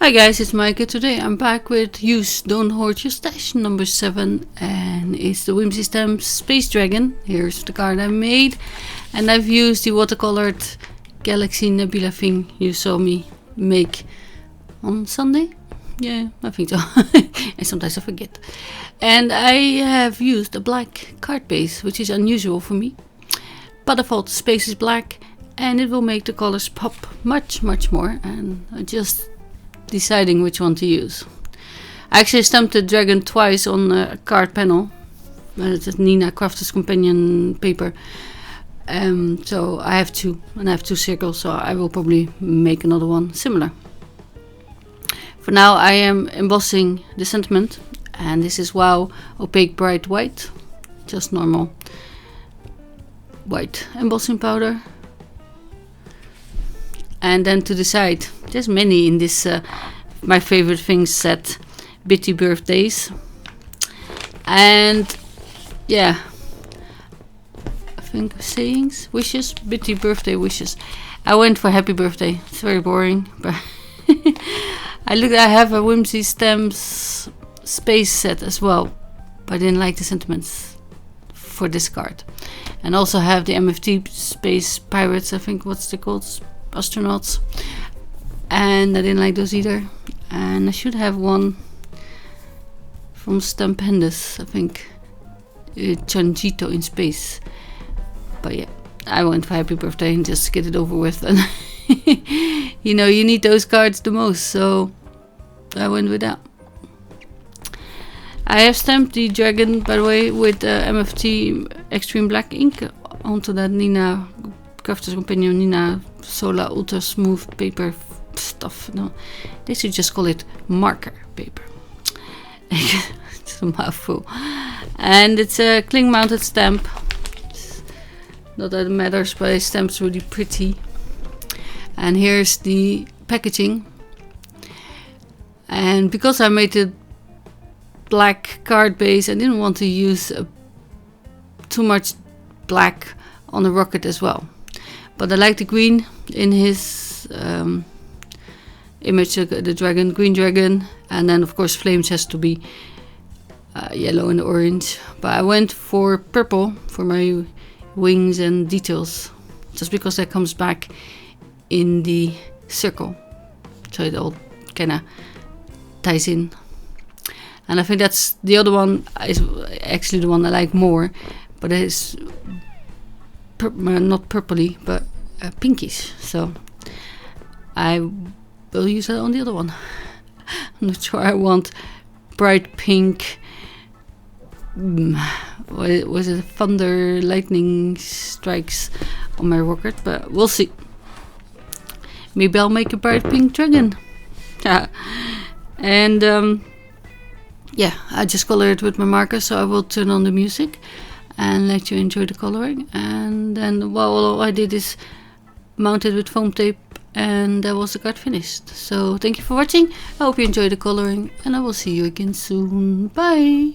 Hi guys, it's Maaike. Today I'm back with Use Don't Hoard Your Stash number 7, and it's the Whimsy Stamp Space Dragon. Here's the card I made, and I've used the watercolored Galaxy Nebula thing you saw me make on Sunday. Yeah, I think so. And sometimes I forget. And I have used a black card base, which is unusual for me. By default, the space is black, and it will make the colors pop much more. And I just deciding which one to use. I actually stamped the dragon twice on a card panel. It's Nina Crafter's Companion paper. So I have two, and I have two circles, so I will probably make another one similar. For now I am embossing the sentiment, and this is WOW Opaque Bright White, just normal white embossing powder. And then to the side, there's many in this my favorite things set, Bitty Birthdays. And yeah, I think sayings, wishes, Bitty Birthday wishes. I went for Happy Birthday. It's very boring, but I have a Whimsy Stamps space set as well, but I didn't like the sentiments for this card. And also have the MFT Space Pirates, I think what's they called, astronauts, and I didn't like those either. And I should have one from Stampendous, I think, Chanjito in space. But yeah, I went for Happy Birthday and just get it over with. And you know, you need those cards the most, so I went with that. I have stamped the dragon, by the way, with MFT Extreme Black ink onto that Nina Crafter's Companion Nina Sola Ultra Smooth paper stuff. No, they should just call it marker paper. It's a mouthful. And it's a cling mounted stamp. Not that it matters, but it stamps really pretty. And here's the packaging. And because I made a black card base, I didn't want to use too much black on the rocket as well. But I like the green in his image, the dragon, green dragon. And then of course flames has to be yellow and orange. But I went for purple for my wings and details, just because that comes back in the circle. So it all kind of ties in. And I think that's the other one is actually the one I like more. But it is not purpley, but pinkish. So I will use that on the other one. I'm not sure I want bright pink. Was it thunder lightning strikes on my rocket? But we'll see. Maybe I'll make a bright pink dragon. And yeah, I just colored it with my marker, so I will turn on the music and let you enjoy the coloring. And then all I did is mount it with foam tape, and that was the card finished. So thank you for watching. I hope you enjoyed the coloring, and I will see you again soon. Bye.